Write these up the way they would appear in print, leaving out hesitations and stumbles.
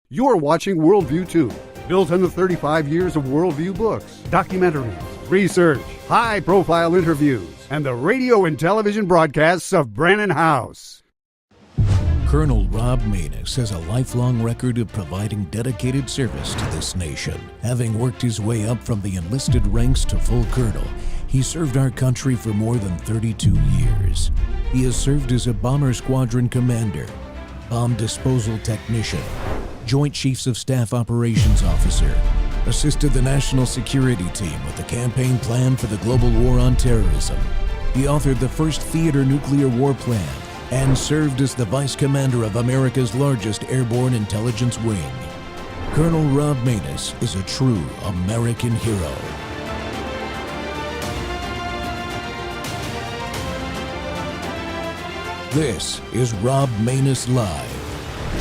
You're watching Worldview 2, built on the 35 years of Worldview books, documentaries, research, high-profile interviews, and the radio and television broadcasts of Brannon House. Colonel Rob Maness has a lifelong record of providing dedicated service to this nation. Having worked his way up from the enlisted ranks to full colonel, he served our country for more than 32 years. He has served as a bomber squadron commander, bomb disposal technician, Joint Chiefs of Staff Operations Officer, assisted the National Security Team with the campaign plan for the global war on terrorism. He authored the first theater nuclear war plan and served as the Vice Commander of America's largest airborne intelligence wing. Colonel Rob Maness is a true American hero. This is Rob Maness Live.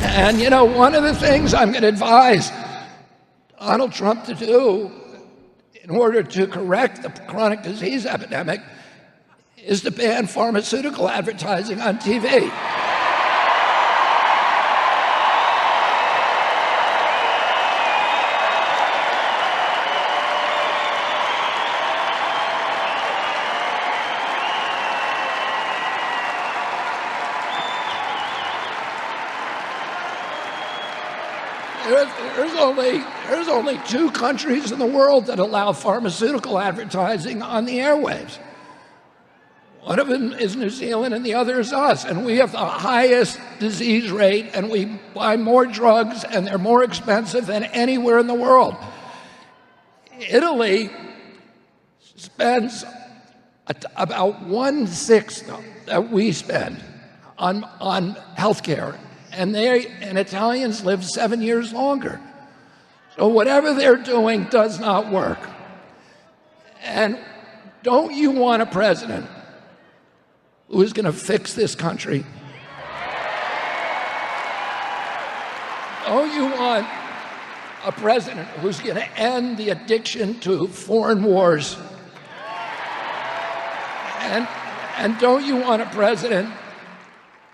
And you know, one of the things I'm going to advise Donald Trump to do in order to correct the chronic disease epidemic is to ban pharmaceutical advertising on TV. There's only two countries in the world that allow pharmaceutical advertising on the airwaves. One of them is New Zealand and the other is us. And we have the highest disease rate and we buy more drugs and they're more expensive than anywhere in the world. Italy spends about 1/6 that we spend on healthcare. And Italians live 7 years longer. So whatever they're doing does not work. And don't you want a president who is going to fix this country? Don't you want a president who's going to end the addiction to foreign wars? And don't you want a president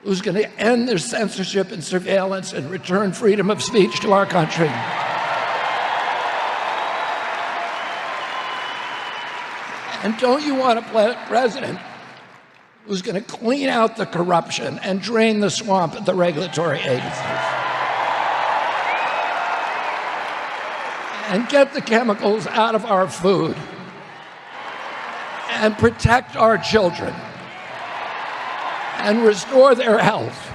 who's going to end their censorship and surveillance and return freedom of speech to our country? And don't you want a president who's going to clean out the corruption and drain the swamp at the regulatory agencies? And get the chemicals out of our food and protect our children and restore their health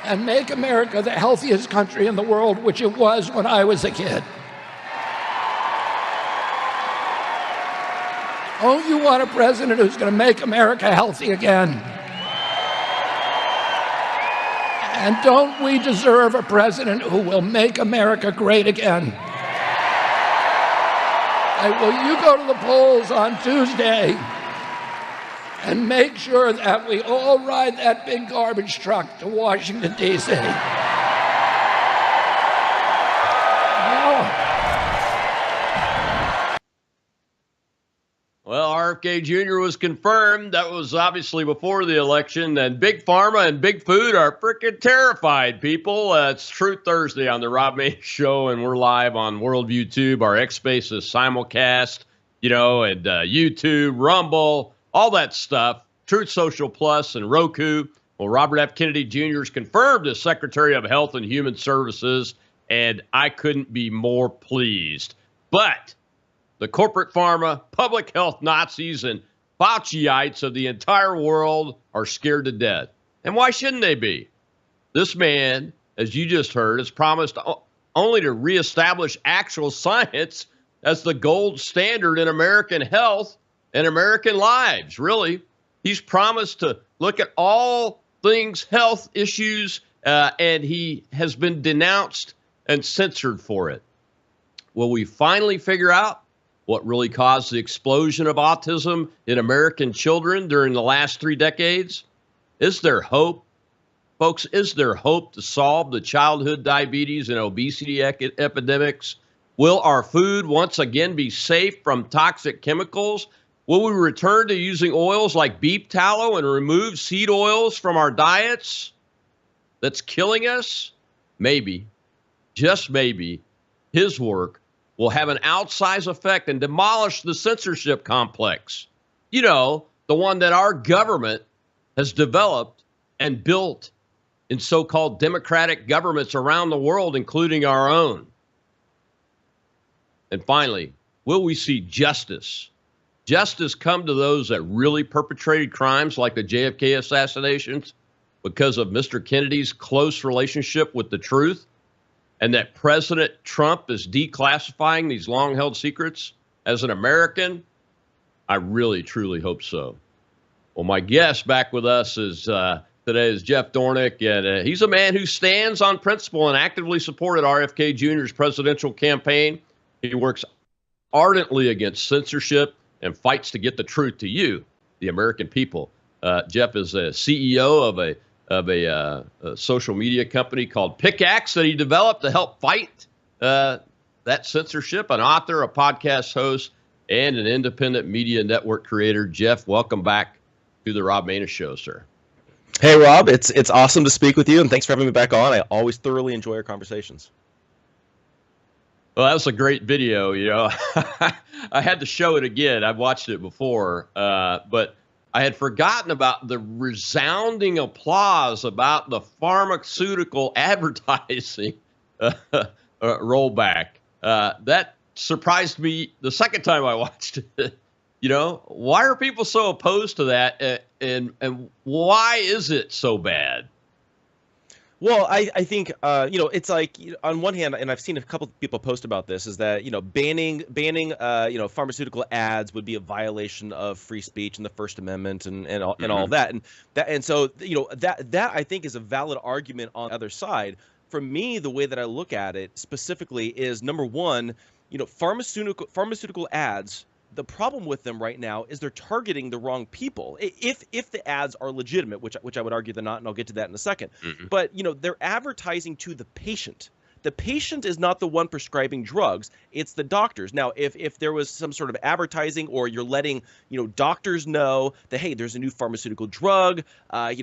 and make America the healthiest country in the world, which it was when I was a kid. Don't you want a president who's going to make America healthy again? And don't we deserve a president who will make America great again? Will you go to the polls on Tuesday and make sure that we all ride that big garbage truck to Washington, D.C.? Well, RFK Jr. was confirmed. That was obviously before the election. And Big Pharma and Big Food are freaking terrified, people. It's Truth Thursday on the Rob Maness Show, and we're live on Worldview Tube. Our X Space is simulcast, and YouTube, Rumble, all that stuff. Truth Social Plus and Roku. Well, Robert F. Kennedy Jr. is confirmed as Secretary of Health and Human Services, and I couldn't be more pleased. But the corporate pharma, public health Nazis, and Fauciites of the entire world are scared to death. And why shouldn't they be? This man, as you just heard, has promised only to reestablish actual science as the gold standard in American health and American lives, really. He's promised to look at all things health issues, and he has been denounced and censored for it. Will we finally figure out what really caused the explosion of autism in American children during the last 3 decades? Is there hope? Folks, is there hope to solve the childhood diabetes and obesity epidemics? Will our food once again be safe from toxic chemicals? Will we return to using oils like beef tallow and remove seed oils from our diets? That's killing us? Maybe. just maybe, his work will have an outsized effect and demolish the censorship complex. You know, the one that our government has developed and built in so-called democratic governments around the world, including our own. And finally, will we see justice? Justice come to those that really perpetrated crimes like the JFK assassinations because of Mr. Kennedy's close relationship with the truth, and that President Trump is declassifying these long-held secrets? As an American, I really, truly hope so. Well, my guest back with us is today is Jeff Dornick, and he's a man who stands on principle and actively supported RFK Jr.'s presidential campaign. He works ardently against censorship and fights to get the truth to you, the American people. Jeff is a CEO of a social media company called Pickaxe that he developed to help fight that censorship, an author, a podcast host, and an independent media network creator. Jeff, welcome back to the Rob Maness Show, sir. Hey, Rob, it's awesome to speak with you, and thanks for having me back on. I always thoroughly enjoy our conversations. Well, that was a great video. You know, I had to show it again. I've watched it before, but I had forgotten about the resounding applause about the pharmaceutical advertising rollback. That surprised me the second time I watched it. You know, why are people so opposed to that, and why is it so bad? Well, I think, it's like, on one hand, and I've seen a couple of people post about this, is that, banning pharmaceutical ads would be a violation of free speech and the First Amendment and all of that. And so that I think is a valid argument on the other side. For me, the way that I look at it specifically is, number one, pharmaceutical ads. The problem with them right now is they're targeting the wrong people. If the ads are legitimate, which I would argue they're not, and I'll get to that in a second. Mm-hmm. But they're advertising to the patient. The patient is not the one prescribing drugs; it's the doctors. Now, if there was some sort of advertising, or you're letting doctors know that, hey, there's a new pharmaceutical drug,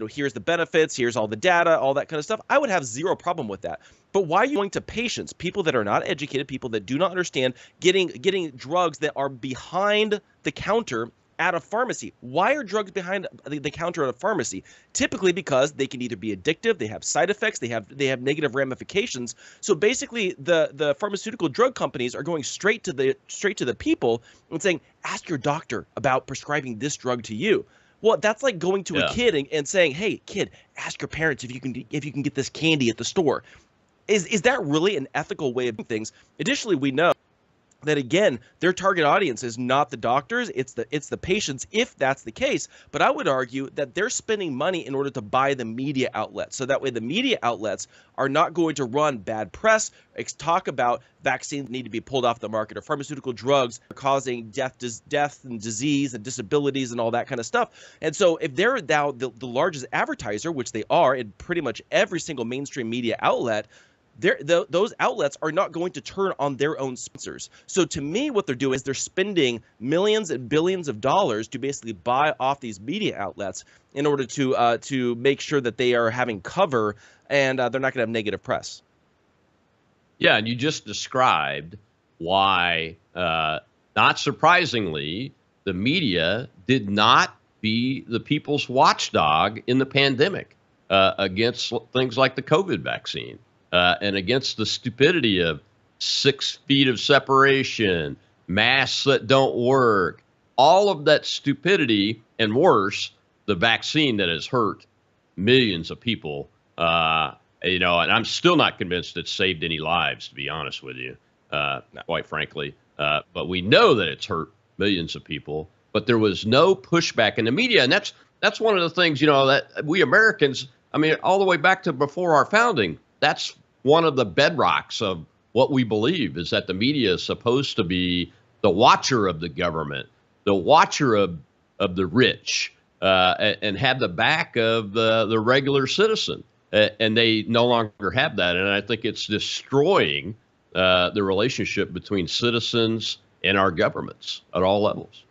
here's the benefits, here's all the data, all that kind of stuff, I would have zero problem with that. But why are you going to patients, people that are not educated, people that do not understand, getting drugs that are behind the counter at a pharmacy? Why are drugs behind the counter at a pharmacy? Typically because they can either be addictive, they have side effects, they have negative ramifications. So basically, the pharmaceutical drug companies are going straight to the people and saying, ask your doctor about prescribing this drug to you. Well, that's like going to a kid and saying, hey, kid, ask your parents if you can get this candy at the store. Is that really an ethical way of doing things? Additionally, we know that, again, their target audience is not the doctors, it's the patients, if that's the case. But I would argue that they're spending money in order to buy the media outlets. So that way the media outlets are not going to run bad press, talk about vaccines need to be pulled off the market, or pharmaceutical drugs are causing death and disease and disabilities and all that kind of stuff. And so if they're now the largest advertiser, which they are in pretty much every single mainstream media outlet, those outlets are not going to turn on their own sponsors. So to me, what they're doing is they're spending millions and billions of dollars to basically buy off these media outlets in order to make sure that they are having cover and they're not going to have negative press. Yeah, and you just described why, not surprisingly, the media did not be the people's watchdog in the pandemic against things like the COVID vaccine. And against the stupidity of 6 feet of separation, masks that don't work, all of that stupidity, and worse, the vaccine that has hurt millions of people. And I'm still not convinced it's saved any lives, to be honest with you, quite frankly. But we know that it's hurt millions of people. But there was no pushback in the media, and that's one of the things that we Americans, all the way back to before our founding, that's one of the bedrocks of what we believe, is that the media is supposed to be the watcher of the government, the watcher of the rich, and have the back of the regular citizen. And they no longer have that. And I think it's destroying the relationship between citizens and our governments at all levels.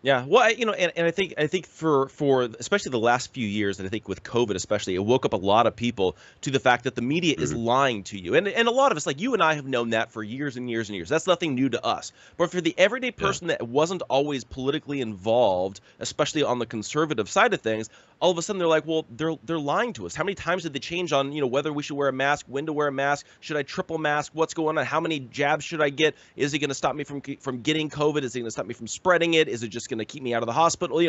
Yeah, well, and I think for especially the last few years, and I think with COVID especially, it woke up a lot of people to the fact that the media is lying to you, and a lot of us, like you and I, have known that for years and years and years. That's nothing new to us. But for the everyday person that wasn't always politically involved, especially on the conservative side of things, all of a sudden they're like, well, they're lying to us. How many times did they change on whether we should wear a mask, when to wear a mask, should I triple mask, what's going on, how many jabs should I get? Is it going to stop me from getting COVID? Is it going to stop me from spreading it? Is it just going to keep me out of the hospital?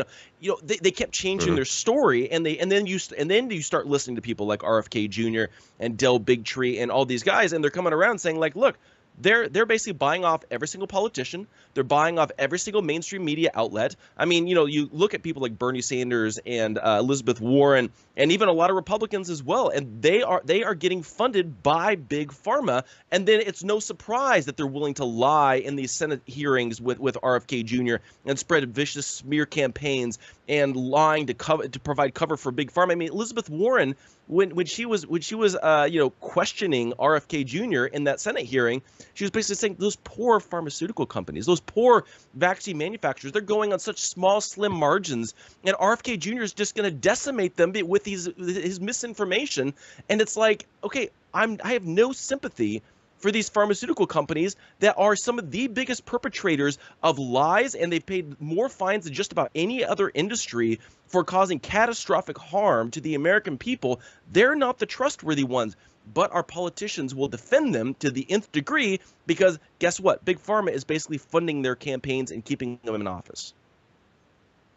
They kept changing their story, and then you start listening to people like RFK Jr. and Del Bigtree and all these guys, and they're coming around saying like, look, they're basically buying off every single politician. They're buying off every single mainstream media outlet. I mean, you look at people like Bernie Sanders and Elizabeth Warren, and even a lot of Republicans as well, and they are getting funded by big pharma. And then it's no surprise that they're willing to lie in these Senate hearings with RFK Jr. and spread vicious smear campaigns and lying to provide cover for big pharma. I mean, Elizabeth Warren, when she was questioning RFK Jr. in that Senate hearing, she was basically saying those poor pharmaceutical companies, those poor vaccine manufacturers, they're going on such small, slim margins, and RFK Jr. is just going to decimate them with his misinformation. And it's like, okay, I have no sympathy for these pharmaceutical companies that are some of the biggest perpetrators of lies, and they've paid more fines than just about any other industry for causing catastrophic harm to the American people. They're not the trustworthy ones, but our politicians will defend them to the nth degree because guess what? Big Pharma is basically funding their campaigns and keeping them in office.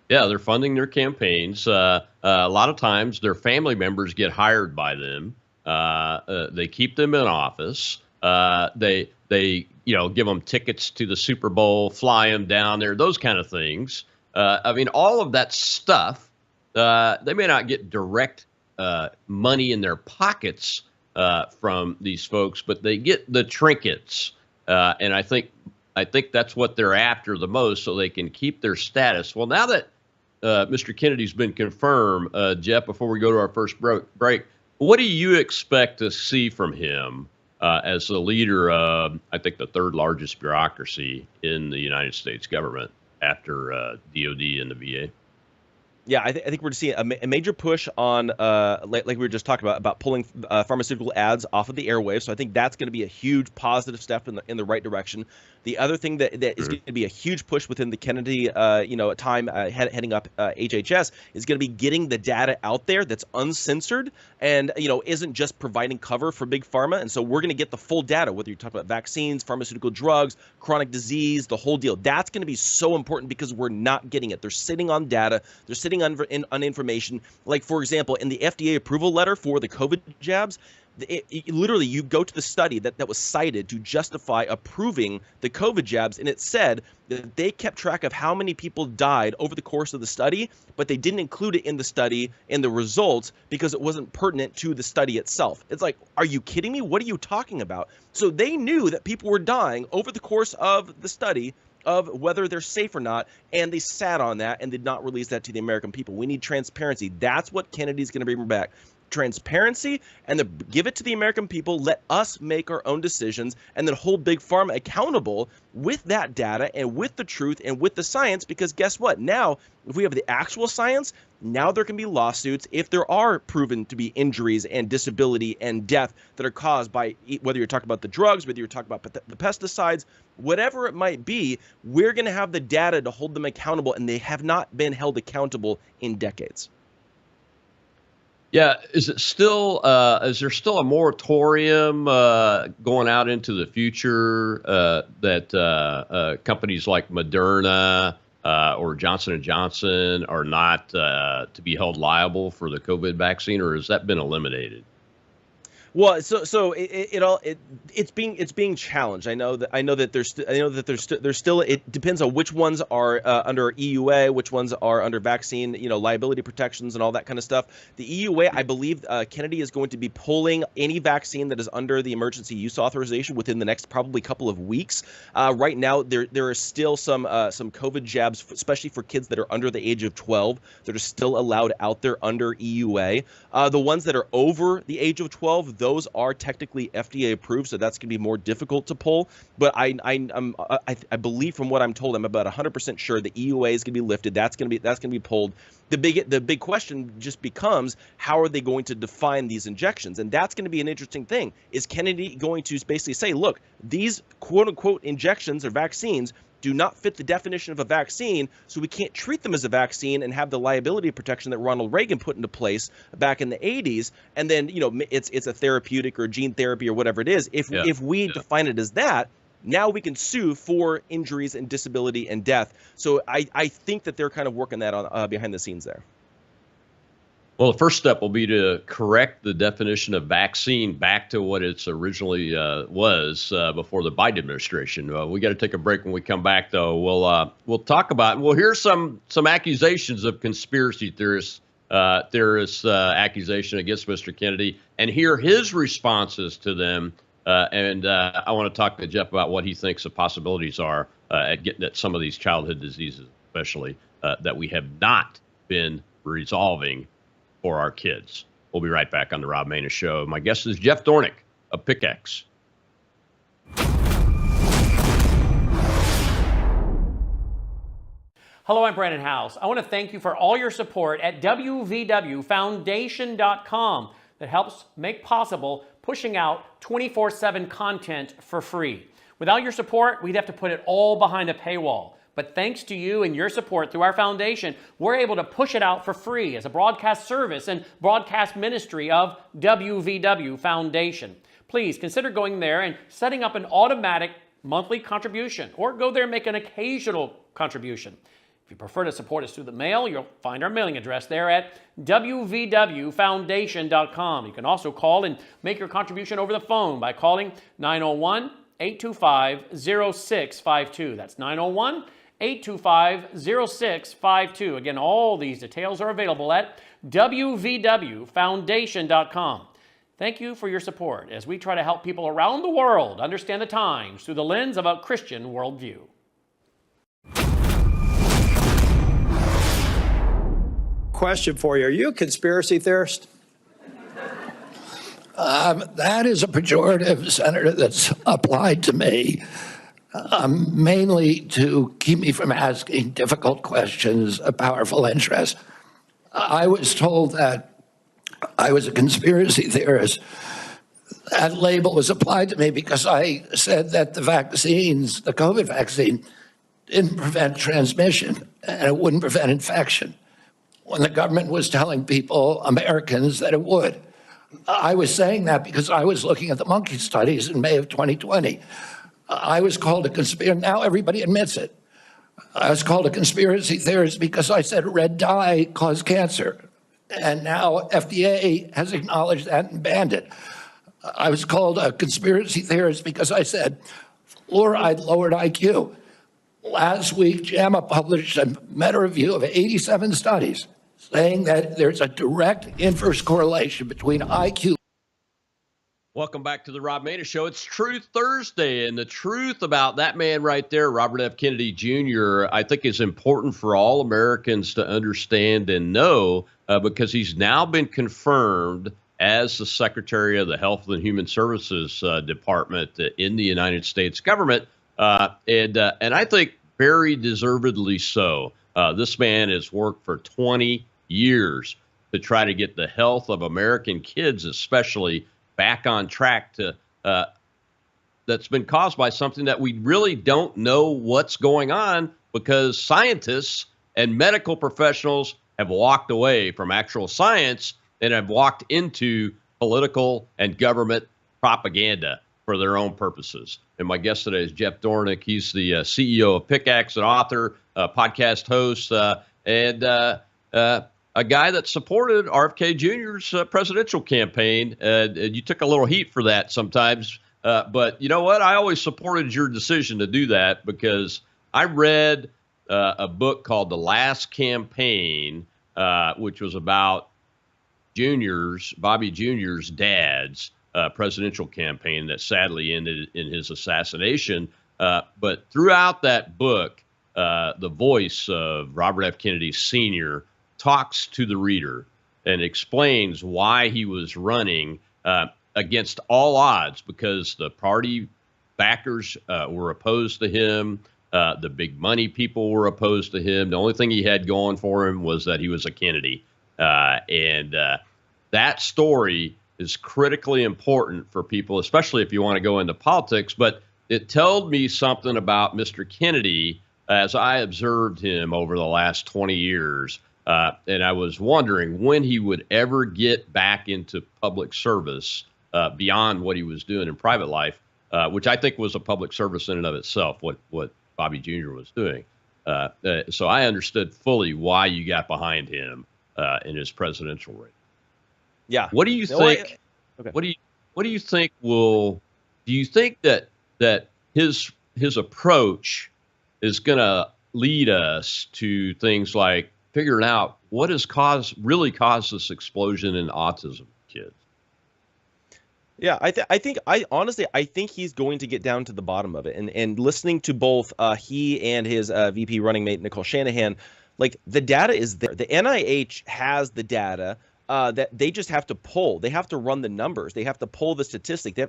Yeah, they're funding their campaigns. A lot of times their family members get hired by them. They keep them in office. They give them tickets to the Super Bowl, fly them down there, those kind of things. I mean, all of that stuff, they may not get direct money in their pockets from these folks, but they get the trinkets. And I think that's what they're after the most, so they can keep their status. Well, now that Mr. Kennedy's been confirmed, Jeff, before we go to our first break, what do you expect to see from him as the leader of, I think, the third largest bureaucracy in the United States government after DOD and the VA? Yeah, I think we're seeing a major push on, like we were just talking about pulling pharmaceutical ads off of the airwaves. So I think that's going to be a huge positive step in the right direction. The other thing that is going to be a huge push within the Kennedy, time heading up HHS is going to be getting the data out there that's uncensored and isn't just providing cover for big pharma. And so we're going to get the full data, whether you're talking about vaccines, pharmaceutical drugs, chronic disease, the whole deal. That's going to be so important because we're not getting it. They're sitting on data. They're sitting on information. Like, for example, in the FDA approval letter for the COVID jabs, literally you go to the study that was cited to justify approving the COVID jabs, and it said that they kept track of how many people died over the course of the study, but they didn't include it in the study in the results because it wasn't pertinent to the study itself. It's like, are you kidding me? What are you talking about? So they knew that people were dying over the course of the study of whether they're safe or not, and they sat on that and did not release that to the American people. We need transparency. That's what Kennedy's going to bring back. Transparency, and give it to the American people. Let us make our own decisions, and then hold big pharma accountable with that data and with the truth and with the science. Because guess what? Now, if we have the actual science, now there can be lawsuits if there are proven to be injuries and disability and death that are caused by, whether you're talking about the drugs, whether you're talking about the pesticides, whatever it might be. We're going to have the data to hold them accountable, and they have not been held accountable in decades. Yeah, is there still a moratorium going out into the future that companies like Moderna or Johnson & Johnson are not to be held liable for the COVID vaccine, or has that been eliminated? Well, so it's being challenged. I know that there's still it depends on which ones are under EUA, which ones are under vaccine, liability protections and all that kind of stuff. The EUA, I believe, Kennedy is going to be pulling any vaccine that is under the emergency use authorization within the next probably couple of weeks. Right now, there are still some COVID jabs, especially for kids that are under the age of 12, that are still allowed out there under EUA. The ones that are over the age of 12, those are technically FDA approved, so that's going to be more difficult to pull. But I believe, from what I'm told, I'm about 100% sure the EUA is going to be lifted. That's going to be pulled. The big question just becomes, how are they going to define these injections? And that's going to be an interesting thing. Is Kennedy going to basically say, look, these quote unquote injections or vaccines do not fit the definition of a vaccine, so we can't treat them as a vaccine and have the liability protection that Ronald Reagan put into place back in the 80s. And then, it's a therapeutic or gene therapy or whatever it is. If we define it as that, now we can sue for injuries and disability and death. So I think that they're kind of working that on behind the scenes there. Well, the first step will be to correct the definition of vaccine back to what it's originally was before the Biden administration. We got to take a break. When we come back, though, we'll talk about. We'll hear some accusations of conspiracy theorists accusation against Mr. Kennedy, and hear his responses to them. And I want to talk to Jeff about what he thinks the possibilities are at getting at some of these childhood diseases, especially that we have not been resolving for our kids. We'll be right back on the Rob Maness Show. My guest is Jeff Dornick of Pickaxe. Hello, I'm Brandon House. I want to thank you for all your support at wvwfoundation.com that helps make possible pushing out 24/7 content for free. Without your support, we'd have to put it all behind a paywall. But thanks to you and your support through our foundation, we're able to push it out for free as a broadcast service and broadcast ministry of WVW Foundation. Please consider going there and setting up an automatic monthly contribution, or go there and make an occasional contribution. If you prefer to support us through the mail, you'll find our mailing address there at wvwfoundation.com. You can also call and make your contribution over the phone by calling 901-825-0652. That's 901-825-0652. Again, all these details are available at wvwfoundation.com. Thank you for your support as we try to help people around the world understand the times through the lens of a Christian worldview. Question for you. Are you a conspiracy theorist? That is a pejorative, Senator, that's applied to me, mainly to keep me from asking difficult questions of powerful interests. I was told that I was a conspiracy theorist. That label was applied to me because I said that the vaccines, the COVID vaccine, didn't prevent transmission and it wouldn't prevent infection, when the government was telling people, Americans, that it would. I was saying that because I was looking at the monkey studies in May of 2020. I was called a conspiracy. Now everybody admits it. I was called a conspiracy theorist because I said red dye caused cancer. And now FDA has acknowledged that and banned it. I was called a conspiracy theorist because I said fluoride lowered IQ. Last week, JAMA published a meta-review of 87 studies saying that there's a direct inverse correlation between IQ. Welcome back to the Rob Maness Show. It's Truth Thursday, and the truth about that man right there, Robert F. Kennedy Jr., I think is important for all Americans to understand and know because he's now been confirmed as the Secretary of the Health and Human Services Department in the United States government. And I think very deservedly so. This man has worked for 20 years to try to get the health of American kids, especially, back on track to that's been caused by something that we really don't know what's going on because scientists and medical professionals have walked away from actual science and have walked into political and government propaganda for their own purposes. And my guest today is Jeff Dornick. He's the CEO of Pickaxe, an author, podcast host, and a guy that supported RFK Jr.'s presidential campaign. And you took a little heat for that sometimes. But you know what? I always supported your decision to do that because I read a book called The Last Campaign, which was about Bobby Jr.'s dad's presidential campaign that sadly ended in his assassination. But throughout that book, the voice of Robert F. Kennedy Sr. talks to the reader and explains why he was running. against all odds because the party backers were opposed to him. The big money people were opposed to him. The only thing he had going for him was that he was a Kennedy. And that story is critically important for people, especially if you want to go into politics. But it told me something about Mr. Kennedy as I observed him over the last 20 years. And I was wondering when he would ever get back into public service beyond what he was doing in private life, which I think was a public service in and of itself, what Bobby Jr. was doing. So I understood fully why you got behind him in his presidential race. Yeah. What do you think? Okay. What do you think will? Do you think that his approach is going to lead us to things like figuring out what has really caused this explosion in autism kids? Yeah, I honestly think he's going to get down to the bottom of it. And listening to both he and his VP running mate Nicole Shanahan, like the data is there. The NIH has the data that they just have to pull. They have to run the numbers. They have to pull the statistic.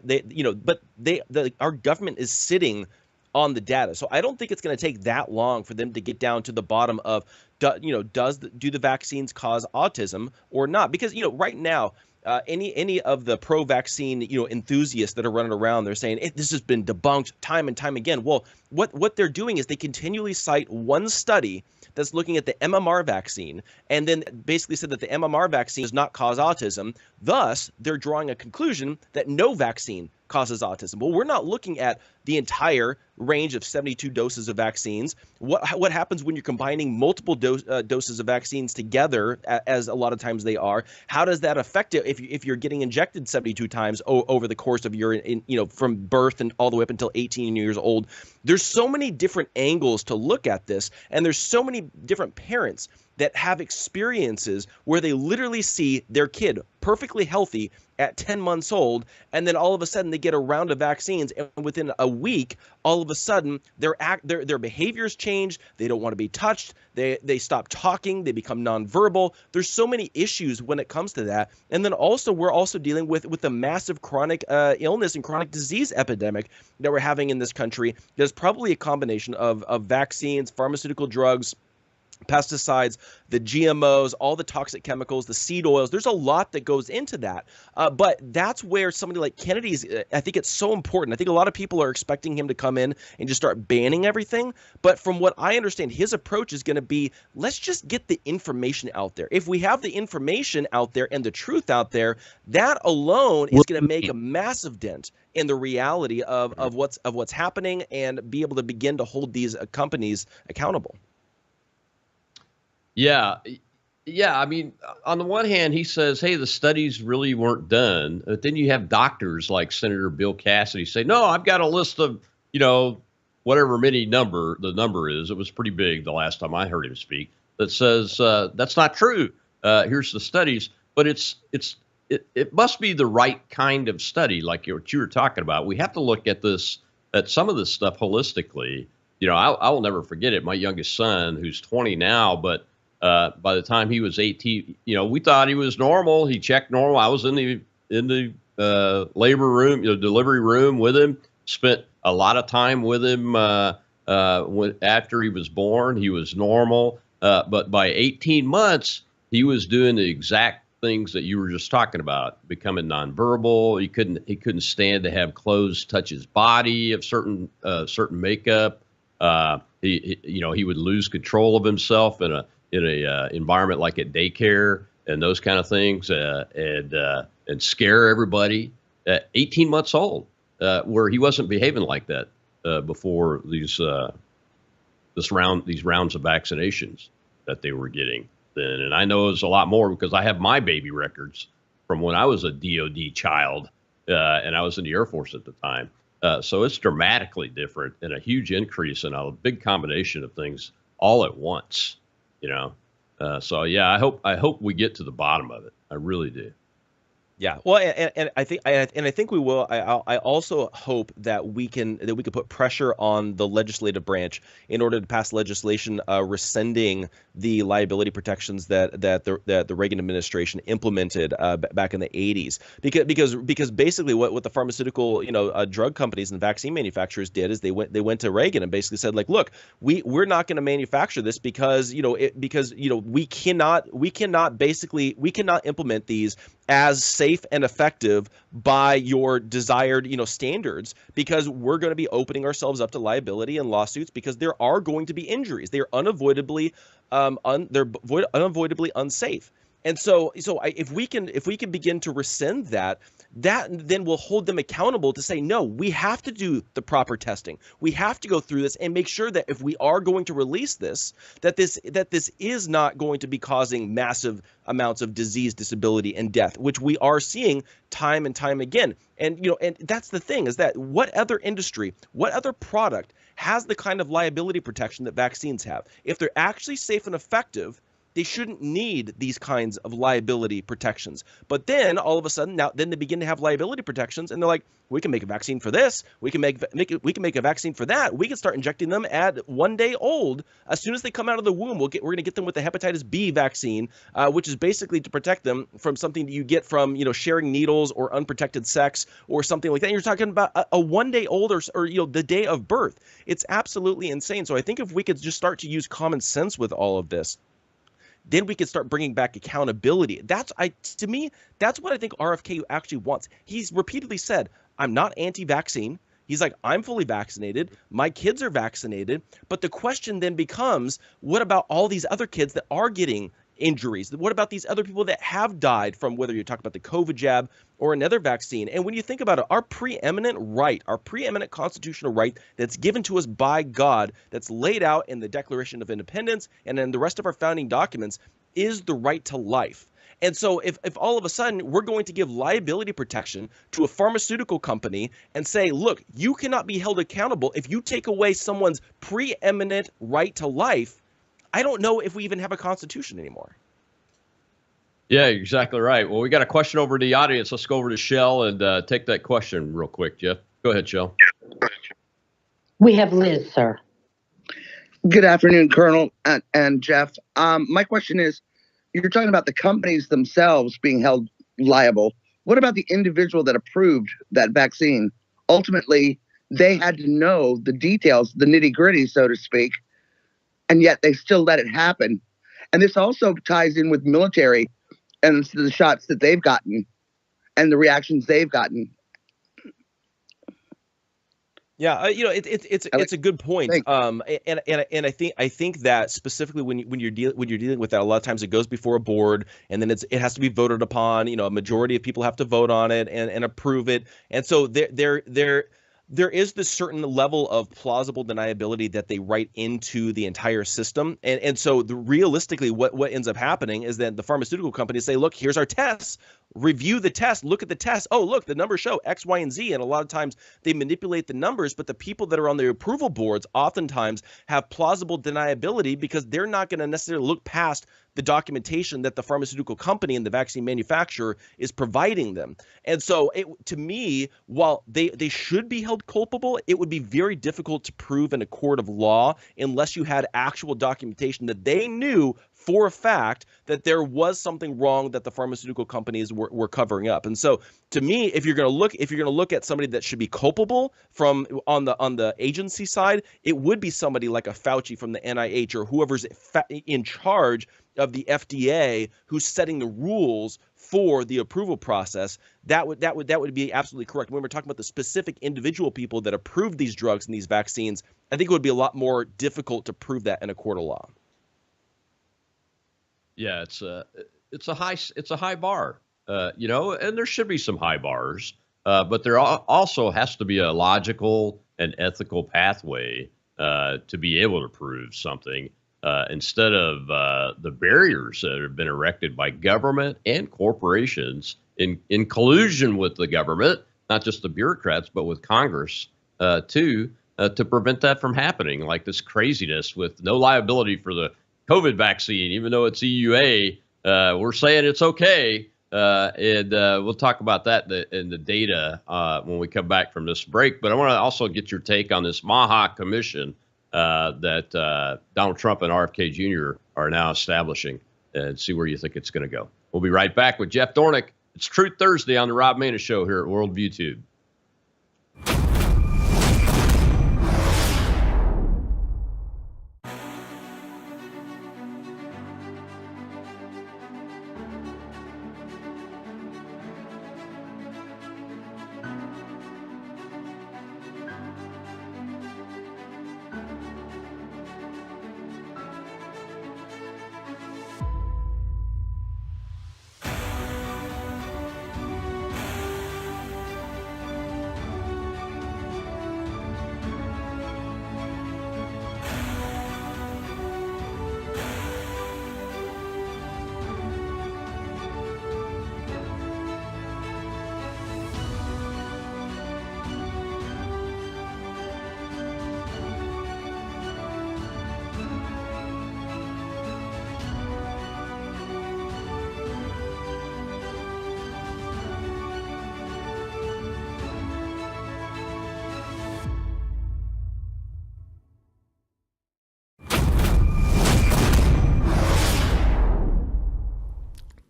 Our government is sitting on the data. So I don't think it's going to take that long for them to get down to the bottom of, do the vaccines cause autism or not? Because, right now, any of the pro-vaccine, enthusiasts that are running around, they're saying this has been debunked time and time again. Well, what they're doing is they continually cite one study that's looking at the MMR vaccine and then basically said that the MMR vaccine does not cause autism. Thus, they're drawing a conclusion that no vaccine causes autism. Well, we're not looking at the entire range of 72 doses of vaccines. What happens when you're combining multiple doses of vaccines together, as a lot of times they are? How does that affect it if you're getting injected 72 times over the course of your, from birth and all the way up until 18 years old? There's so many different angles to look at this, and there's so many different parents that have experiences where they literally see their kid perfectly healthy at 10 months old, and then all of a sudden they get a round of vaccines, and within a week, all of a sudden their behaviors change. They don't want to be touched. They stop talking. They become nonverbal. There's so many issues when it comes to that. And then also we're also dealing with the massive chronic illness and chronic disease epidemic that we're having in this country. There's probably a combination of vaccines, pharmaceutical drugs, pesticides, the GMOs, all the toxic chemicals, the seed oils. There's a lot that goes into that. But that's where somebody like Kennedy's, I think it's so important. I think a lot of people are expecting him to come in and just start banning everything. But from what I understand, his approach is going to be, let's just get the information out there. If we have the information out there and the truth out there, that alone is going to make a massive dent in the reality of what's happening and be able to begin to hold these companies accountable. Yeah. I mean, on the one hand, he says, hey, the studies really weren't done. But then you have doctors like Senator Bill Cassidy say, no, I've got a list of, whatever the number is. It was pretty big the last time I heard him speak, that says that's not true. Here's the studies. But it must be the right kind of study, like what you were talking about. We have to look at some of this stuff holistically. I will never forget it. My youngest son, who's 20 now, but by the time he was 18, we thought he was normal. He checked normal. I was in the labor room, delivery room with him. Spent a lot of time with him after he was born. He was normal, but by 18 months, he was doing the exact things that you were just talking about, becoming nonverbal. He couldn't stand to have clothes touch his body of certain makeup. He would lose control of himself in a environment like at daycare and those kind of things, and scare everybody. 18 months old, where he wasn't behaving like that before these rounds of vaccinations that they were getting then. And I know it was a lot more because I have my baby records from when I was a DOD child, and I was in the Air Force at the time. So it's dramatically different and a huge increase in a big combination of things all at once. So yeah, I hope we get to the bottom of it. I really do. Yeah, well, and I think we will. I also hope that we can put pressure on the legislative branch in order to pass legislation rescinding the liability protections that the Reagan administration implemented back in the 80s. Because basically what the pharmaceutical drug companies and vaccine manufacturers did is they went to Reagan and basically said, like, look, we're not going to manufacture this because we cannot implement these as safe and effective by your desired standards, because we're going to be opening ourselves up to liability and lawsuits because there are going to be injuries. They are unavoidably unsafe. And so if we can begin to rescind that then will hold them accountable to say, no, we have to do the proper testing. We have to go through this and make sure that if we are going to release this, that this is not going to be causing massive amounts of disease, disability, and death, which we are seeing time and time again. And and that's the thing, is that what other industry, what other product has the kind of liability protection that vaccines have? If they're actually safe and effective, they shouldn't need these kinds of liability protections. But then all of a sudden, then they begin to have liability protections, and they're like, we can make a vaccine for this. We can make a vaccine for that. We can start injecting them at 1 day old. As soon as they come out of the womb, we're going to get them with the hepatitis B vaccine, which is basically to protect them from something that you get from sharing needles or unprotected sex or something like that. And you're talking about a 1 day old or the day of birth. It's absolutely insane. So I think if we could just start to use common sense with all of this, then we can start bringing back accountability. To me, that's what I think RFK actually wants. He's repeatedly said, I'm not anti-vaccine. He's like, I'm fully vaccinated. My kids are vaccinated. But the question then becomes, what about all these other kids that are getting injuries? What about these other people that have died from, whether you're talking about the COVID jab or another vaccine? And when you think about it, our preeminent constitutional right that's given to us by God, that's laid out in the Declaration of Independence and in the rest of our founding documents, is the right to life. And so if all of a sudden we're going to give liability protection to a pharmaceutical company and say, look, you cannot be held accountable if you take away someone's preeminent right to life, I don't know if we even have a constitution anymore. Yeah, exactly right. Well, we got a question over to the audience. Let's go over to Shell and take that question real quick, Jeff. Go ahead, Shell. We have Liz, sir. Good afternoon, Colonel and Jeff. My question is, you're talking about the companies themselves being held liable. What about the individual that approved that vaccine? Ultimately, they had to know the details, the nitty-gritty, so to speak, and yet they still let it happen. And this also ties in with military and the shots that they've gotten and the reactions they've gotten. Yeah, it's a good point. And I think that specifically when you're dealing with that, a lot of times it goes before a board, and then it has to be voted upon. A majority of people have to vote on it and approve it, and so there is this certain level of plausible deniability that they write into the entire system. And so realistically, what ends up happening is that the pharmaceutical companies say, look, here's our tests, review the test, look at the test. Oh, look, the numbers show X, Y, and Z. And a lot of times they manipulate the numbers, but the people that are on the approval boards oftentimes have plausible deniability because they're not going to necessarily look past the documentation that the pharmaceutical company and the vaccine manufacturer is providing them. And so to me, while they should be held culpable, it would be very difficult to prove in a court of law unless you had actual documentation that they knew for a fact that there was something wrong that the pharmaceutical companies were covering up. And so to me, if you're going to look at somebody that should be culpable from on the agency side, it would be somebody like a Fauci from the NIH or whoever's in charge of the FDA who's setting the rules for the approval process. That would be absolutely correct. When we're talking about the specific individual people that approved these drugs and these vaccines, I think it would be a lot more difficult to prove that in a court of law. Yeah, it's a high bar, and there should be some high bars, but there also has to be a logical and ethical pathway to be able to prove something. Instead of the barriers that have been erected by government and corporations in collusion with the government, not just the bureaucrats, but with Congress, to prevent that from happening, like this craziness with no liability for the COVID vaccine, even though it's EUA. We're saying it's okay, And we'll talk about that in the data when we come back from this break. But I want to also get your take on this Maha Commission that Donald Trump and RFK Jr. are now establishing, and see where you think it's going to go. We'll be right back with Jeff Dornick. It's Truth Thursday on the Rob Maness Show here at Worldview Tube.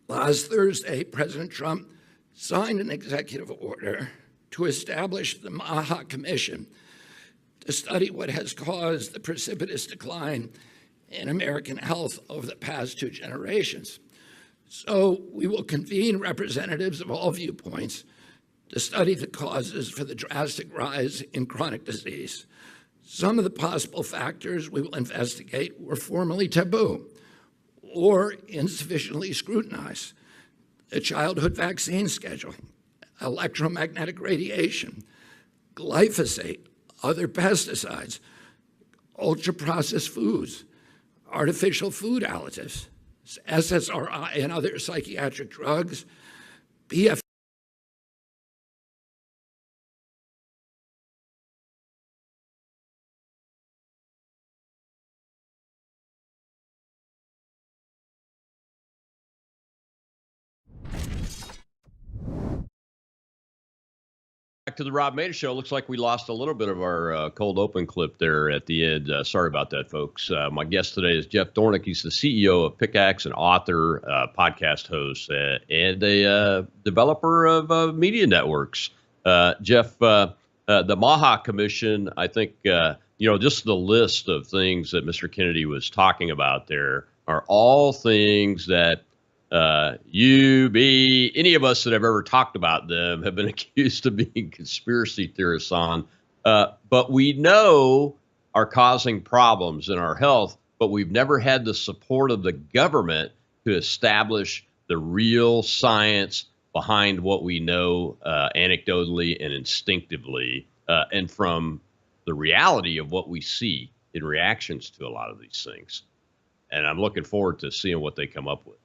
Last Thursday, President Trump signed an executive order to establish the Maha Commission to study what has caused the precipitous decline in American health over the past 2 generations. So we will convene representatives of all viewpoints to study the causes for the drastic rise in chronic disease. Some of the possible factors we will investigate were formerly taboo or insufficiently scrutinized: the childhood vaccine schedule, electromagnetic radiation, glyphosate, other pesticides, ultra-processed foods, artificial food additives, SSRI and other psychiatric drugs, PF. Back to the Rob Maness Show. Looks like we lost a little bit of our cold open clip there at the end. Sorry about that, folks. My guest today is Jeff Dornick. He's the CEO of Pickaxe, an author, podcast host, and a developer of media networks. Jeff, the Maha Commission, I think, just the list of things that Mr. Kennedy was talking about there are all things that any of us that have ever talked about them have been accused of being conspiracy theorists on, but we know are causing problems in our health, but we've never had the support of the government to establish the real science behind what we know anecdotally and instinctively, and from the reality of what we see in reactions to a lot of these things. And I'm looking forward to seeing what they come up with.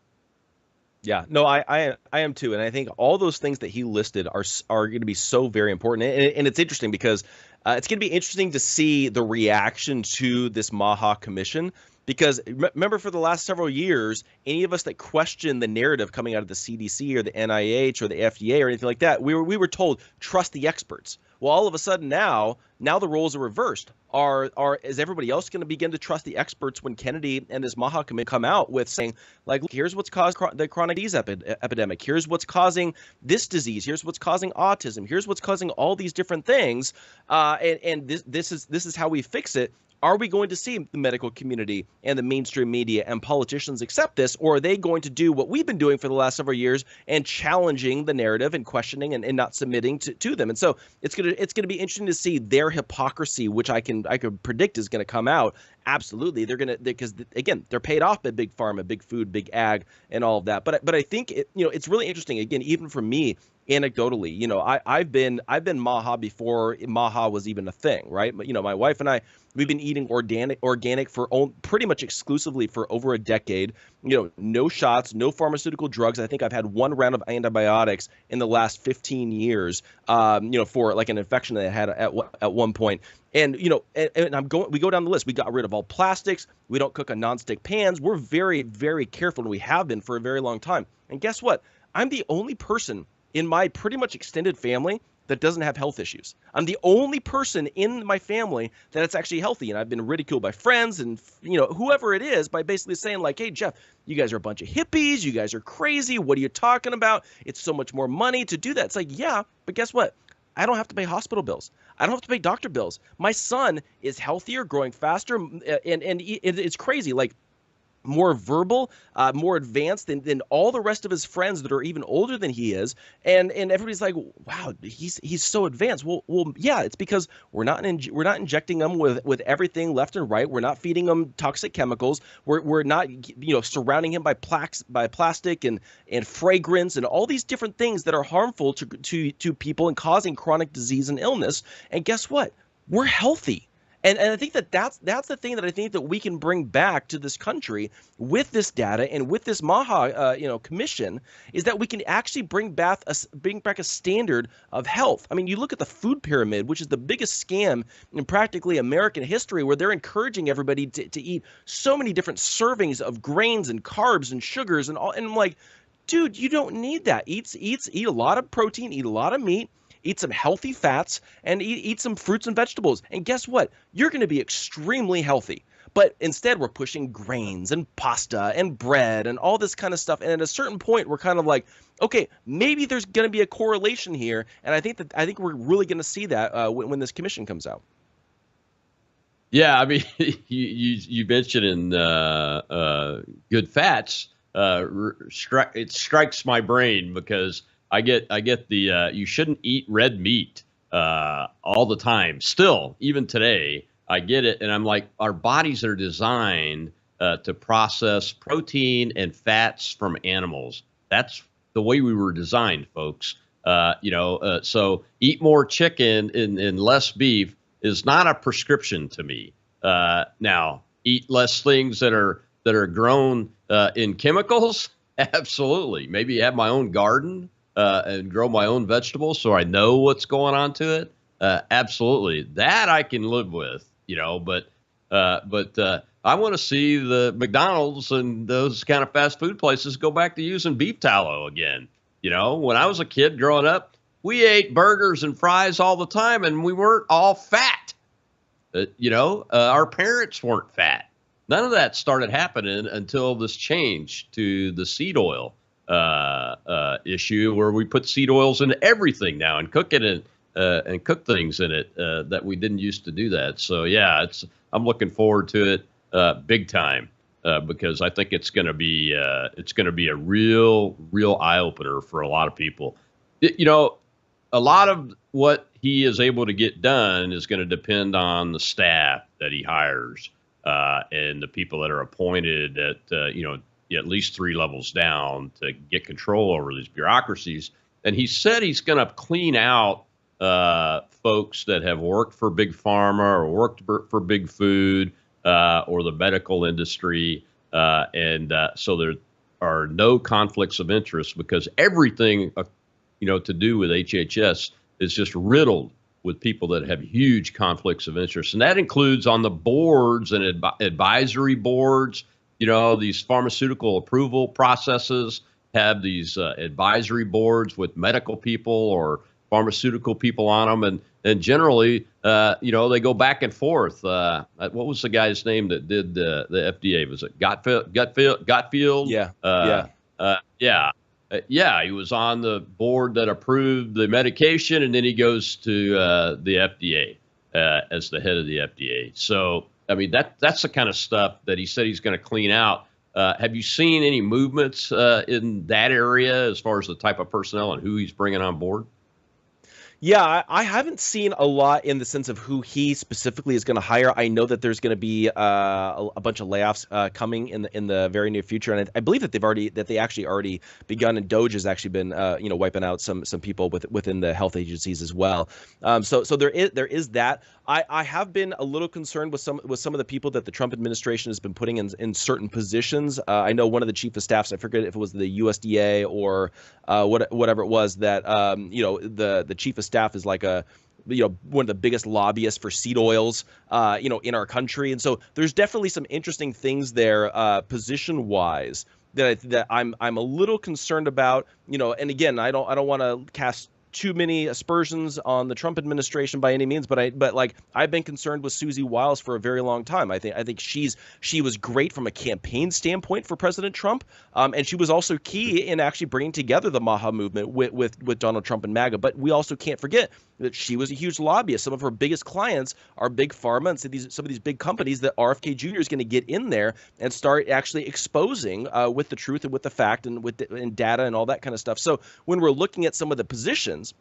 Yeah, no, I am too, and I think all those things that he listed are going to be so very important, and it's interesting because it's going to be interesting to see the reaction to this Maha Commission. Because remember, for the last several years, any of us that question the narrative coming out of the CDC or the NIH or the FDA or anything like that, we were told trust the experts. Well, all of a sudden now the roles are reversed. Is everybody else going to begin to trust the experts when Kennedy and this Maha Committee come out with saying, like, look, here's what's caused the chronic disease epidemic. Here's what's causing this disease. Here's what's causing autism. Here's what's causing all these different things. And this is how we fix it. Are we going to see the medical community and the mainstream media and politicians accept this, or are they going to do what we've been doing for the last several years and challenging the narrative and questioning and not submitting to them? And so it's gonna be interesting to see their hypocrisy, which I could predict is going to come out. Absolutely, because again, they're paid off by big pharma, big food, big ag, and all of that. But I think it's really interesting. Again, even for me, anecdotally, I've been Maha before Maha was even a thing, right? But my wife and I, we've been eating organic for pretty much exclusively for over a decade. No shots, no pharmaceutical drugs. I think I've had one round of antibiotics in the last 15 years. For like an infection that I had at one point. And we go down the list. We got rid of all plastics. We don't cook on nonstick pans. We're very, very careful, and we have been for a very long time. And guess what? I'm the only person in my pretty much extended family that doesn't have health issues. I'm the only person in my family that's actually healthy, and I've been ridiculed by friends and whoever it is by basically saying like, "Hey Jeff, you guys are a bunch of hippies. You guys are crazy. What are you talking about? It's so much more money to do that." It's like, yeah, but guess what? I don't have to pay hospital bills. I don't have to pay doctor bills. My son is healthier, growing faster, and it's crazy. Like, more verbal, more advanced than all the rest of his friends that are even older than he is, and everybody's like, wow, he's so advanced. Well, yeah, it's because we're not injecting them with everything left and right. We're not feeding him toxic chemicals. We're not surrounding him by plastic and fragrance and all these different things that are harmful to people and causing chronic disease and illness. And guess what? We're healthy. And I think that's the thing that I think that we can bring back to this country with this data and with this MAHA commission, is that we can actually bring back a standard of health. I mean, you look at the food pyramid, which is the biggest scam in practically American history, where they're encouraging everybody to eat so many different servings of grains and carbs and sugars and all. And I'm like, dude, you don't need that. Eat a lot of protein, eat a lot of meat. Eat some healthy fats, and eat some fruits and vegetables. And guess what? You're going to be extremely healthy. But instead, we're pushing grains and pasta and bread and all this kind of stuff. And at a certain point, we're kind of like, okay, maybe there's going to be a correlation here. And I think we're really going to see that when this commission comes out. Yeah, I mean, you mentioned in good fats. It strikes my brain because I get the you shouldn't eat red meat all the time. Still, even today, I get it, and I'm like, our bodies are designed to process protein and fats from animals. That's the way we were designed, folks. So eat more chicken and less beef is not a prescription to me. Now, eat less things that are grown in chemicals. Absolutely. Maybe have my own garden. And grow my own vegetables so I know what's going on to it. Absolutely. That I can live with, but I want to see the McDonald's and those kind of fast food places go back to using beef tallow again. When I was a kid growing up, we ate burgers and fries all the time and we weren't all fat. Our parents weren't fat. None of that started happening until this change to the seed oil issue, where we put seed oils into everything now and cook it and cook things in it that we didn't used to do that. So yeah, I'm looking forward to it big time because I think it's going to be a real eye opener for a lot of people. A lot of what he is able to get done is going to depend on the staff that he hires and the people that are appointed at least 3 levels down to get control over these bureaucracies. And he said he's going to clean out folks that have worked for Big Pharma or worked for Big Food or the medical industry. So there are no conflicts of interest because everything, to do with HHS is just riddled with people that have huge conflicts of interest. And that includes on the boards and advisory boards. These pharmaceutical approval processes have these advisory boards with medical people or pharmaceutical people on them. And generally, they go back and forth. What was the guy's name that did the FDA? Was it Gottfield? Yeah. He was on the board that approved the medication, and then he goes to the FDA as the head of the FDA. So, I mean, that's the kind of stuff that he said he's going to clean out. Have you seen any movements in that area as far as the type of personnel and who he's bringing on board? Yeah, I haven't seen a lot in the sense of who he specifically is going to hire. I know that there's going to be a bunch of layoffs coming in the very near future, and I believe that they actually already begun, and Doge has actually been wiping out some people within the health agencies as well. So there is that. I have been a little concerned with some of the people that the Trump administration has been putting in certain positions. I know one of the chief of staffs, I forget if it was the USDA or whatever it was, that the chief of staff is like one of the biggest lobbyists for seed oils in our country. And so there's definitely some interesting things there position wise that I'm a little concerned about. And again, I don't want to cast too many aspersions on the Trump administration by any means, but like I've been concerned with Susie Wiles for a very long time. I think she was great from a campaign standpoint for President Trump, and she was also key in actually bringing together the Maha movement with Donald Trump and MAGA. But we also can't forget that she was a huge lobbyist. Some of her biggest clients are big pharma and some of these big companies that RFK Jr. is going to get in there and start actually exposing with the truth and with the fact and and data and all that kind of stuff. So when we're looking at some of the positions,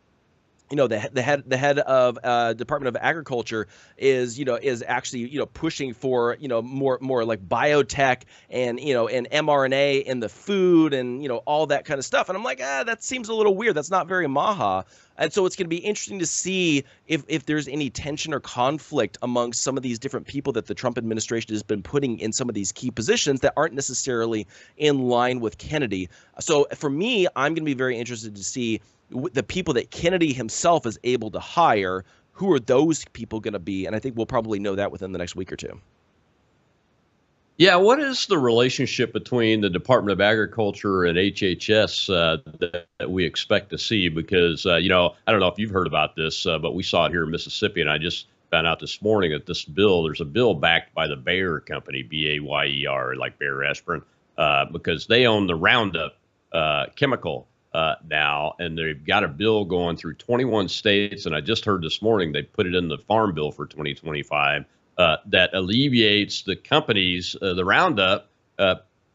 the head of Department of Agriculture is actually pushing for more like biotech and and mRNA in the food and all that kind of stuff. And I'm like, that seems a little weird. That's not very Maha. And so it's going to be interesting to see if there's any tension or conflict amongst some of these different people that the Trump administration has been putting in some of these key positions that aren't necessarily in line with Kennedy. So for me, I'm going to be very interested to see the people that Kennedy himself is able to hire. Who are those people going to be? And I think we'll probably know that within the next week or two. Yeah, what is the relationship between the Department of Agriculture and HHS that we expect to see? Because, I don't know if you've heard about this, but we saw it here in Mississippi, and I just found out this morning that there's a bill backed by the Bayer company, Bayer, like Bayer aspirin, because they own the Roundup chemical now, and they've got a bill going through 21 states, and I just heard this morning they put it in the Farm Bill for 2025. That alleviates the companies, the Roundup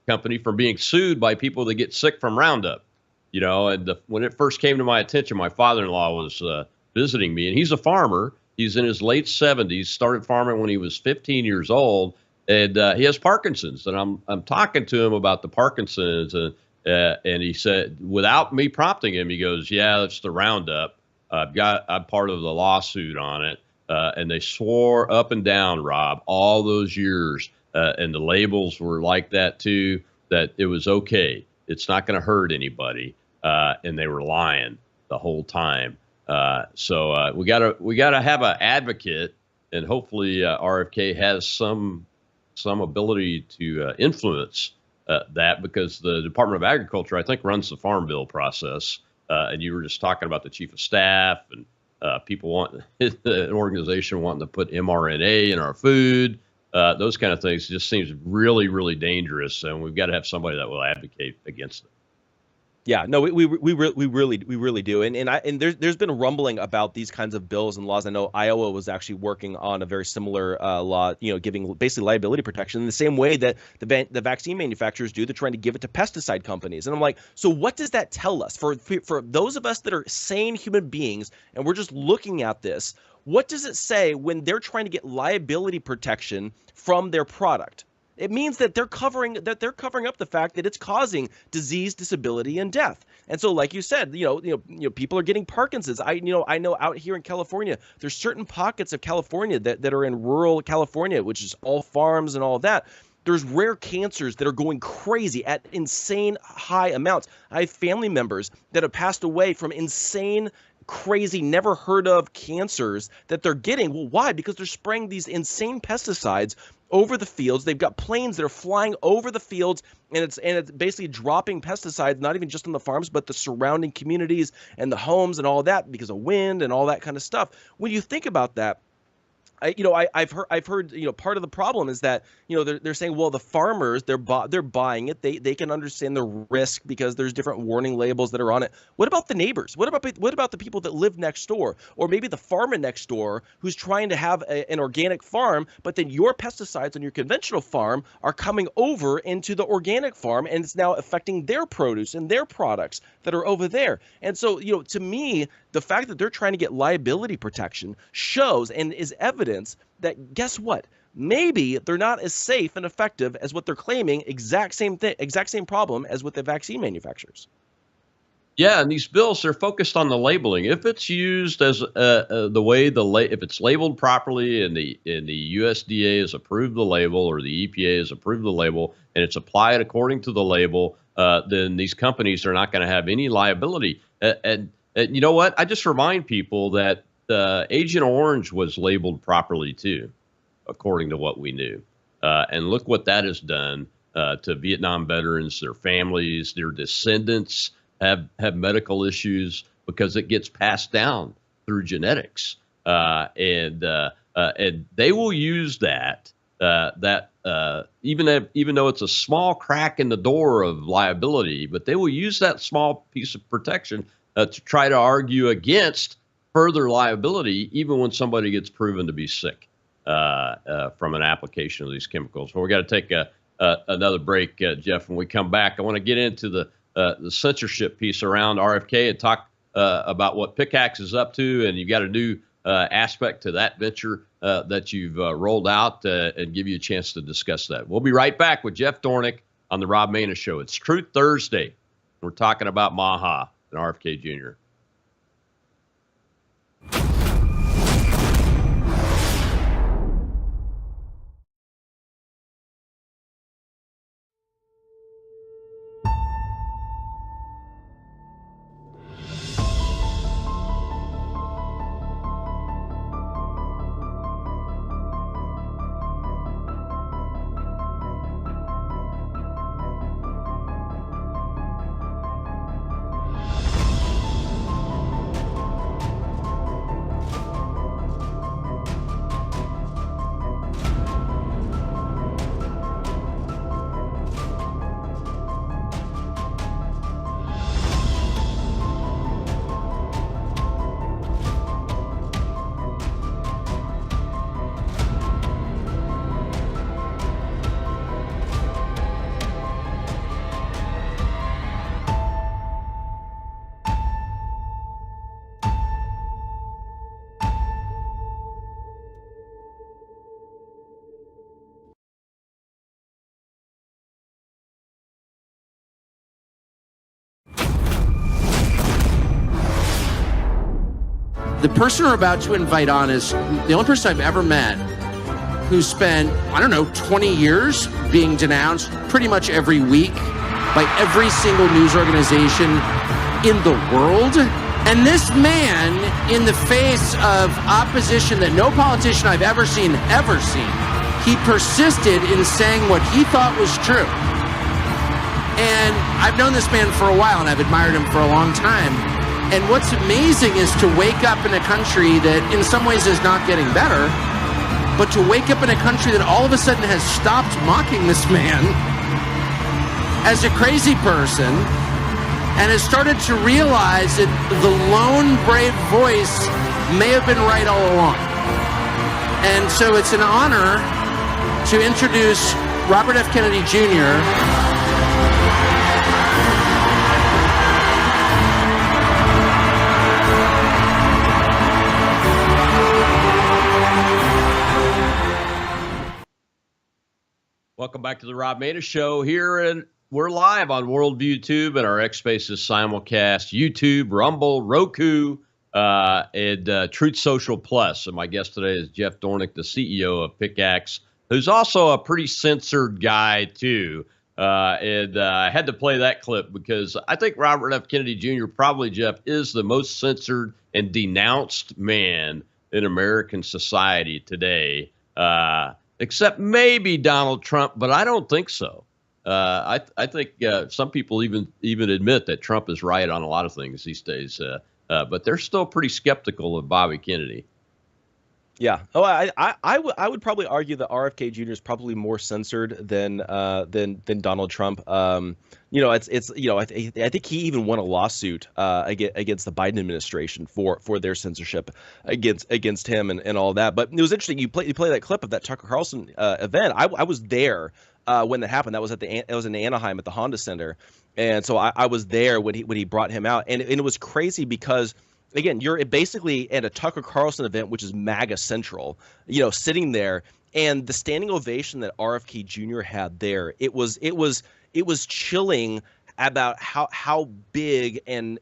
company, from being sued by people that get sick from Roundup. And when it first came to my attention, my father-in-law was visiting me, and he's a farmer. He's in his late 70s, started farming when he was 15 years old, and he has Parkinson's. And I'm talking to him about the Parkinson's, and he said, without me prompting him, he goes, "Yeah, that's the Roundup. I'm part of the lawsuit on it." And they swore up and down, Rob, all those years, and the labels were like that too, that it was okay. It's not going to hurt anybody. And they were lying the whole time. So we gotta have an advocate, and hopefully RFK has some ability to influence that, because the Department of Agriculture, I think, runs the Farm Bill process. And you were just talking about the chief of staff and people want an organization wanting to put mRNA in our food, those kind of things. Just seems really, really dangerous, and we've got to have somebody that will advocate against it. Yeah, no, we really do, and there's been rumbling about these kinds of bills and laws. I know Iowa was actually working on a very similar law, giving basically liability protection in the same way that the vaccine manufacturers do. They're trying to give it to pesticide companies, and I'm like, so what does that tell us for those of us that are sane human beings and we're just looking at this? What does it say when they're trying to get liability protection from their product? It means that they're covering up the fact that it's causing disease, disability, and death. And so, like you said, people are getting Parkinson's. I know out here in California, there's certain pockets of California that are in rural California, which is all farms and all of that. There's rare cancers that are going crazy at insane high amounts. I have family members that have passed away from insane, crazy, never heard of cancers that they're getting. Well, why? Because they're spraying these insane pesticides over the fields. They've got planes that are flying over the fields, and it's basically dropping pesticides, not even just on the farms, but the surrounding communities and the homes and all that, because of wind and all that kind of stuff. When you think about that, I've heard part of the problem is that they're saying, well, the farmers, they're buying it, they can understand the risk because there's different warning labels that are on it. What about the neighbors? What about the people that live next door, or maybe the farmer next door who's trying to have an organic farm, but then your pesticides on your conventional farm are coming over into the organic farm, and it's now affecting their produce and their products that are over there. And so, to me, the fact that they're trying to get liability protection shows and is evidence that, guess what? Maybe they're not as safe and effective as what they're claiming. Exact same problem as with the vaccine manufacturers. Yeah, and these bills, they're focused on the labeling. If it's used as the way if it's labeled properly, and the USDA has approved the label, or the EPA has approved the label, and it's applied according to the label, then these companies are not going to have any liability. And you know what? I just remind people that Agent Orange was labeled properly too, according to what we knew. And look what that has done to Vietnam veterans, their families, their descendants have medical issues because it gets passed down through genetics, and they will use that even though it's a small crack in the door of liability, but they will use that small piece of protection to try to argue against further liability, even when somebody gets proven to be sick from an application of these chemicals. Well, we got to take another break, Jeff. When we come back, I want to get into the censorship piece around RFK and talk about what Pickaxe is up to, and you've got a new aspect to that venture that you've rolled out, and give you a chance to discuss that. We'll be right back with Jeff Dornick on the Rob Maness Show. It's Truth Thursday. We're talking about Maha and RFK Jr. The person we're about to invite on is the only person I've ever met who spent, 20 years being denounced pretty much every week by every single news organization in the world. And this man, in the face of opposition that no politician I've ever seen, he persisted in saying what he thought was true. And I've known this man for a while, and I've admired him for a long time. And what's amazing is to wake up in a country that in some ways is not getting better, but to wake up in a country that all of a sudden has stopped mocking this man as a crazy person and has started to realize that the lone brave voice may have been right all along. And so it's an honor to introduce Robert F. Kennedy Jr. Welcome back to the Rob Maness Show here, and we're live on Worldview Tube and our X Spaces simulcast, YouTube, Rumble, Roku, and Truth Social Plus. And my guest today is Jeff Dornick, the CEO of Pickaxe, who's also a pretty censored guy too. And I had to play that clip because I think Robert F. Kennedy Jr. probably, Jeff, is the most censored and denounced man in American society today. Except maybe Donald Trump, but I don't think so. I think some people even admit that Trump is right on a lot of things these days, but they're still pretty skeptical of Bobby Kennedy. Yeah. Oh, I would probably argue that RFK Jr. is probably more censored than Donald Trump. I think he even won a lawsuit against the Biden administration for their censorship against him and all that. But it was interesting. You play that clip of that Tucker Carlson event. I was there when that happened. That was in Anaheim at the Honda Center, and so I was there when he brought him out, and it was crazy because, again, you're basically at a Tucker Carlson event, which is MAGA central, sitting there, and the standing ovation that RFK Jr. had there, it was chilling about how big and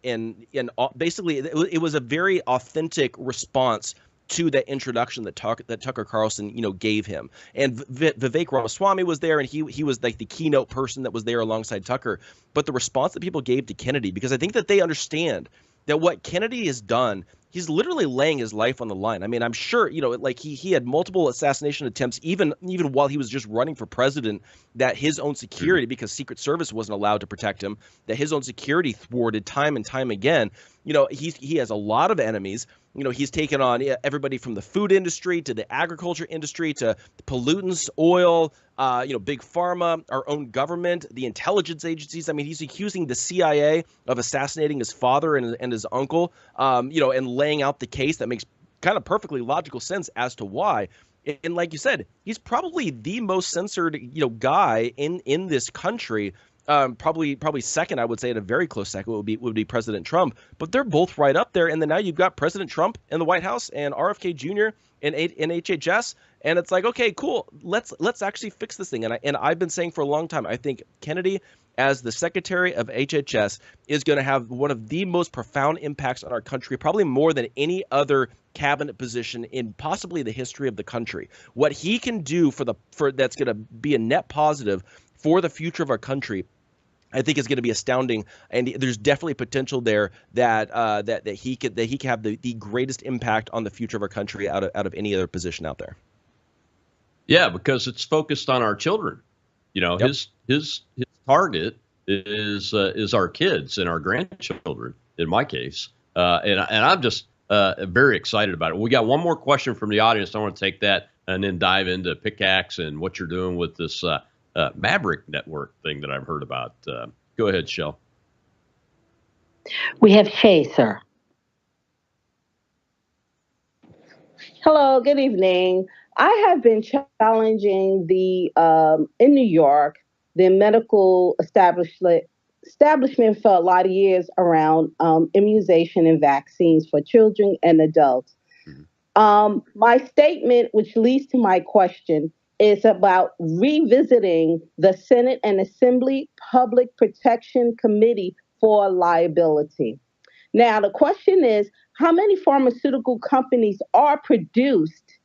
basically it was a very authentic response to that introduction that Tucker Carlson gave him. And Vivek Ramaswamy was there, and he was like the keynote person that was there alongside Tucker. But the response that people gave to Kennedy, because I think that they understand that what Kennedy has done he's literally laying his life on the line. I mean, I'm sure, like he had multiple assassination attempts, even while he was just running for president, that his own security, because Secret Service wasn't allowed to protect him, that his own security thwarted time and time again. He has a lot of enemies. He's taken on everybody from the food industry to the agriculture industry to pollutants, oil, big pharma, our own government, the intelligence agencies. I mean, he's accusing the CIA of assassinating his father and his uncle, and laying out the case that makes kind of perfectly logical sense as to why. And like you said, he's probably the most censored, guy in this country. Probably second, I would say, at a very close second would be President Trump. But they're both right up there. And then now you've got President Trump in the White House and RFK Jr. in HHS, and it's like, okay, cool. Let's actually fix this thing. And I've been saying for a long time, I think Kennedy, as the Secretary of HHS, is going to have one of the most profound impacts on our country, probably more than any other cabinet position in possibly the history of the country. What he can do for that's going to be a net positive for the future of our country, I think is going to be astounding, and there's definitely potential there that he could have the greatest impact on the future of our country out of any other position out there. Yeah, because it's focused on our children. Yep. His target is our kids and our grandchildren. In my case, and I'm just very excited about it. We got one more question from the audience. I want to take that and then dive into Pickaxe and what you're doing with this Maverick Network thing that I've heard about. Go ahead, Shell. We have Shay, sir. Hello, good evening. I have been challenging the in New York, the medical establishment for a lot of years around immunization and vaccines for children and adults. Mm-hmm. My statement, which leads to my question, is about revisiting the Senate and Assembly Public Protection Committee for liability. Now, the question is, how many pharmaceutical companies are produced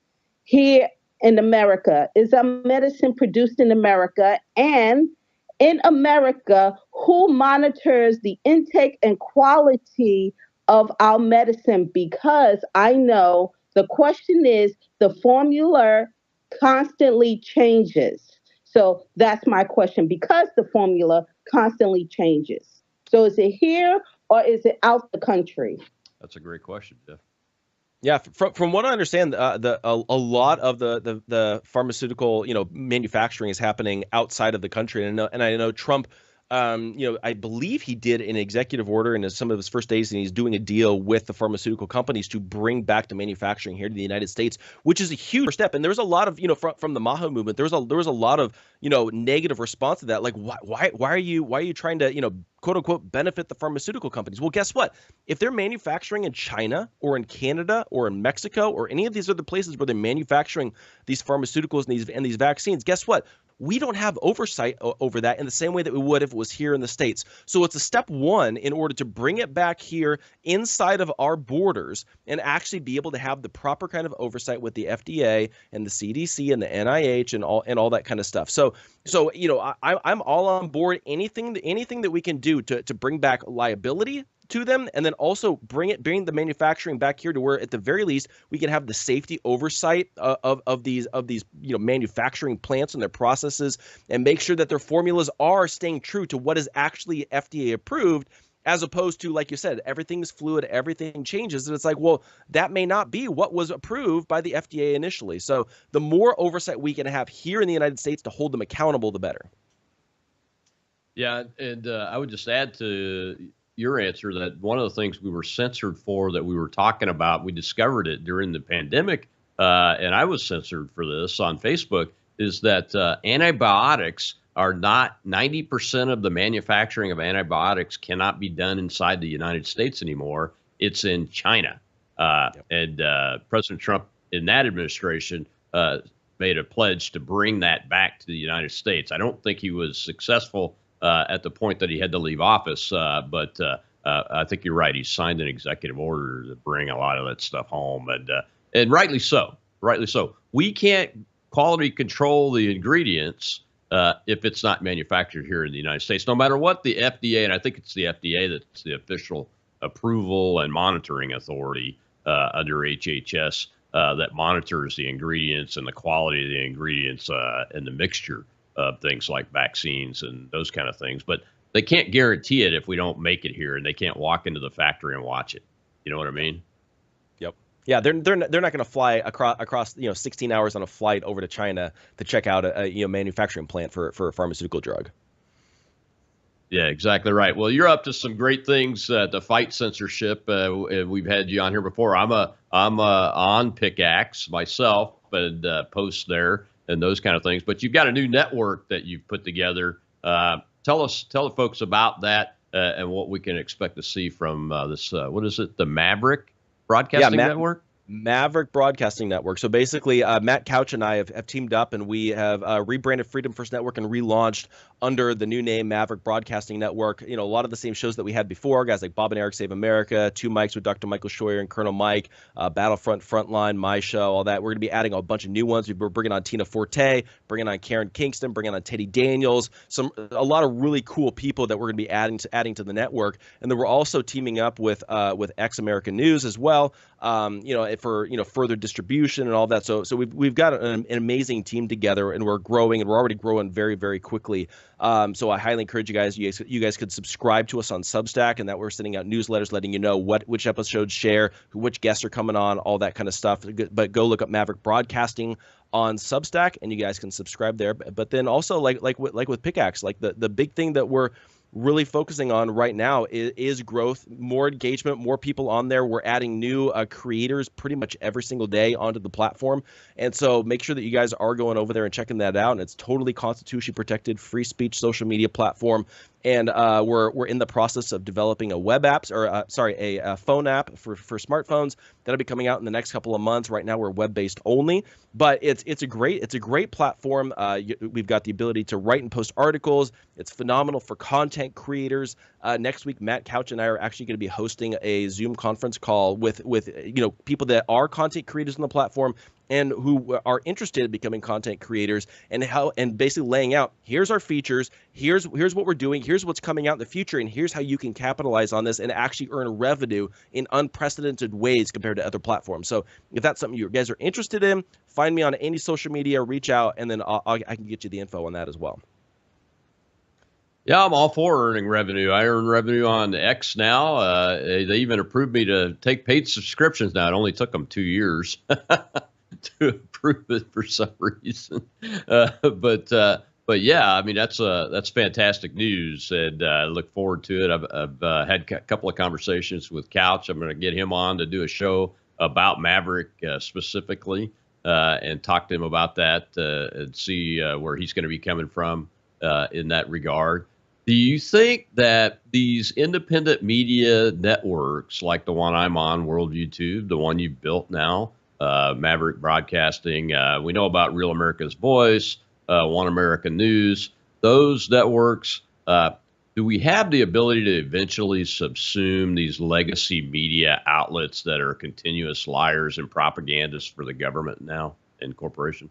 here in America? Is our medicine produced in America? And in America, who monitors the intake and quality of our medicine? Because I know the question is, the formula constantly changes. So that's my question, because the formula constantly changes. So is it here or is it out the country? That's a great question, Jeff. Yeah, from what I understand, a lot of the pharmaceutical manufacturing is happening outside of the country, and I know Trump. I believe he did an executive order in some of his first days, and he's doing a deal with the pharmaceutical companies to bring back the manufacturing here to the United States, which is a huge step. And there was a lot of, from the Maha movement, there was a lot of, negative response to that. Like, why are you trying to, quote unquote, benefit the pharmaceutical companies? Well, guess what? If they're manufacturing in China or in Canada or in Mexico or any of these other places where they're manufacturing these pharmaceuticals and these vaccines, guess what? We don't have oversight over that in the same way that we would if it was here in the States. So it's a step one in order to bring it back here inside of our borders and actually be able to have the proper kind of oversight with the FDA and the CDC and the NIH and all that kind of stuff. So I'm all on board. Anything that we can do to bring back liability to them, and then also bring the manufacturing back here to where at the very least we can have the safety oversight of these manufacturing plants and their processes, and make sure that their formulas are staying true to what is actually FDA approved, as opposed to, like you said, everything's fluid, everything changes, and it's like, well, that may not be what was approved by the FDA initially. So the more oversight we can have here in the United States to hold them accountable, the better. Yeah, and I would just add to your answer that one of the things we were censored for that we were talking about, we discovered it during the pandemic, and I was censored for this on Facebook, is that antibiotics are not 90% of the manufacturing of antibiotics cannot be done inside the United States anymore. It's in China. And President Trump in that administration made a pledge to bring that back to the United States. I don't think he was successful at the point that he had to leave office. But I think you're right. He signed an executive order to bring a lot of that stuff home, and rightly so. Rightly so. We can't quality control the ingredients if it's not manufactured here in the United States, no matter what the FDA, and I think it's the FDA that's the official approval and monitoring authority. under HHS that monitors the ingredients and the quality of the ingredients and the mixture of things like vaccines and those kind of things. But they can't guarantee it if we don't make it here, and they can't walk into the factory and watch it. You know what I mean? Yep. Yeah, they're not going to fly across 16 hours on a flight over to China to check out a manufacturing plant for a pharmaceutical drug. Yeah, exactly right. Well, you're up to some great things to fight censorship. We've had you on here before. I'm on Pickaxe myself, and post there and those kind of things. But you've got a new network that you've put together. Tell the folks about that and what we can expect to see from this. What is it? The Maverick Broadcasting Network? Maverick Broadcasting Network. So basically, Matt Couch and I have teamed up, and we have rebranded Freedom First Network and relaunched under the new name Maverick Broadcasting Network. A lot of the same shows that we had before, guys like Bob and Eric Save America, Two Mics with Dr. Michael Scheuer and Colonel Mike, Battlefront Frontline, My Show, all that. We're going to be adding a bunch of new ones. We're bringing on Tina Forte, bringing on Karen Kingston, bringing on Teddy Daniels, a lot of really cool people that we're going to be adding to the network. And then we're also teaming up with Ex American News as well. For further distribution and all that. So we've got an amazing team together, and we're growing, and we're already growing very, very quickly. So I highly encourage you guys could subscribe to us on Substack, and that we're sending out newsletters letting you know which episodes share, which guests are coming on, all that kind of stuff. But go look up Maverick Broadcasting on Substack, and you guys can subscribe there. But then also like with Pickaxe, like the big thing that we're really focusing on right now is growth, more engagement, more people on there. We're adding new creators pretty much every single day onto the platform. And so make sure that you guys are going over there and checking that out. And it's totally constitutionally protected, free speech social media platform. And we're in the process of developing a web apps, or a phone app for smartphones that'll be coming out in the next couple of months. Right now we're web-based only, but it's a great platform. We've got the ability to write and post articles. It's phenomenal for content creators. Next week, Matt Couch and I are actually going to be hosting a Zoom conference call with people that are content creators on the platform and who are interested in becoming content creators, and basically laying out, here's our features, here's what we're doing, here's what's coming out in the future, and here's how you can capitalize on this and actually earn revenue in unprecedented ways compared to other platforms. So if that's something you guys are interested in, find me on any social media, reach out, and then I can get you the info on that as well. Yeah, I'm all for earning revenue. I earn revenue on X now. They even approved me to take paid subscriptions now. It only took them 2 years to approve it for some reason. But yeah, I mean, that's fantastic news, and I look forward to it. I've had a couple of conversations with Couch. I'm going to get him on to do a show about Maverick specifically, and talk to him about that and see where he's going to be coming from in that regard. Do you think that these independent media networks, like the one I'm on, World YouTube, the one you've built now, Maverick Broadcasting, we know about Real America's Voice, One American News, those networks, do we have the ability to eventually subsume these legacy media outlets that are continuous liars and propagandists for the government now and corporation?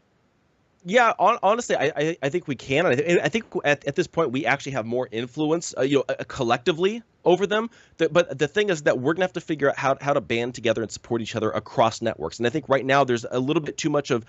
Yeah, honestly, I think we can. I think at this point we actually have more influence, collectively over them. But the thing is that we're gonna have to figure out how to band together and support each other across networks. And I think right now there's a little bit too much of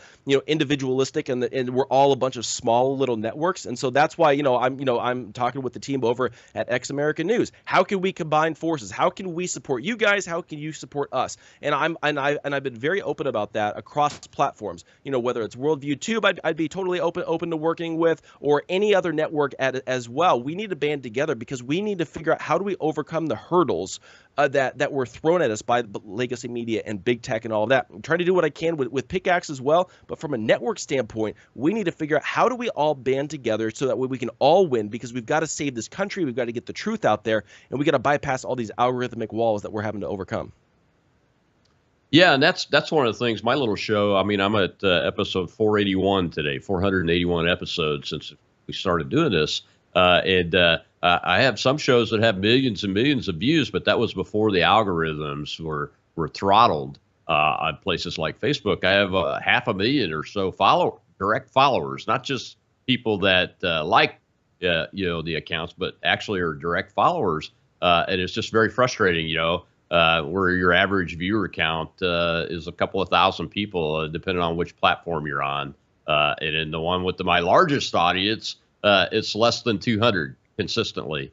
individualistic, and we're all a bunch of small little networks. And so that's why I'm talking with the team over at Ex American News. How can we combine forces? How can we support you guys? How can you support us? And I've been very open about that across platforms. Whether it's Worldview Tube, I'd be totally open to working with, or any other network as well. We need to band together because we need to figure out how do we overcome the hurdles that were thrown at us by legacy media and big tech and all of that. I'm trying to do what I can with Pickaxe as well, but from a network standpoint, we need to figure out how do we all band together so that way we can all win, because we've got to save this country, we've got to get the truth out there, and we got to bypass all these algorithmic walls that we're having to overcome. Yeah, and that's one of the things. My little show, I mean, I'm at episode 481 today, 481 episodes since we started doing this. I have some shows that have millions and millions of views, but that was before the algorithms were throttled on places like Facebook. I have 500,000 or so direct followers, not just people that like the accounts, but actually are direct followers. And it's just very frustrating. where your average viewer count is a couple of thousand people, depending on which platform you're on. And in the one with my largest audience, it's less than 200 consistently.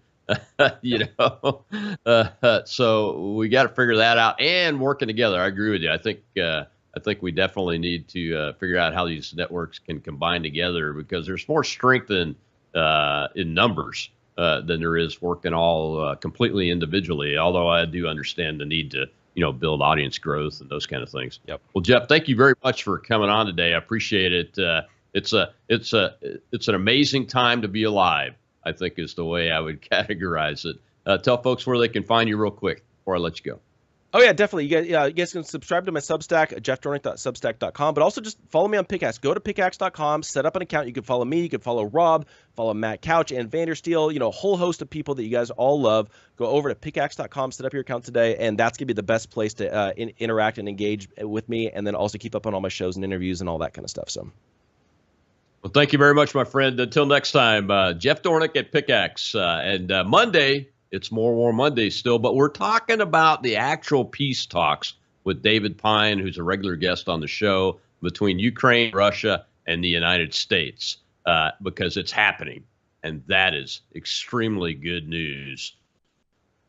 So we got to figure that out and working together. I agree with you. I think we definitely need to figure out how these networks can combine together, because there's more strength in numbers than there is working all completely individually. Although I do understand the need to build audience growth and those kind of things. Yep. Well, Jeff, thank you very much for coming on today. I appreciate it. It's an amazing time to be alive, I think, is the way I would categorize it. Tell folks where they can find you real quick before I let you go. Oh, yeah, definitely. You guys can subscribe to my Substack, jeffdornick.substack.com, but also just follow me on Pickaxe. Go to pickaxe.com, set up an account. You can follow me. You can follow Rob, follow Matt Couch, and Vandersteel, a whole host of people that you guys all love. Go over to pickaxe.com, set up your account today, and that's going to be the best place to interact and engage with me, and then also keep up on all my shows and interviews and all that kind of stuff. So, well, thank you very much, my friend. Until next time, Jeff Dornick at Pickaxe. And Monday, it's More War Monday still, but we're talking about the actual peace talks with David Pine, who's a regular guest on the show, between Ukraine, Russia, and the United States, because it's happening. And that is extremely good news.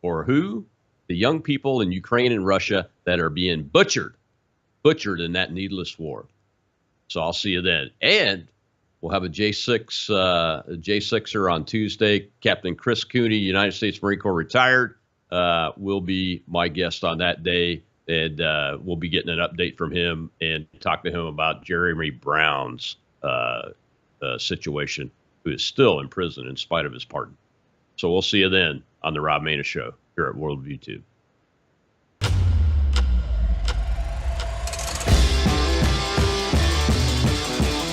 For who? The young people in Ukraine and Russia that are being butchered in that needless war. So I'll see you then. And we'll have a J6er on Tuesday. Captain Chris Cooney, United States Marine Corps retired, will be my guest on that day. And we'll be getting an update from him and talk to him about Jeremy Brown's situation, who is still in prison in spite of his pardon. So we'll see you then on the Rob Maness Show here at Worldview 2.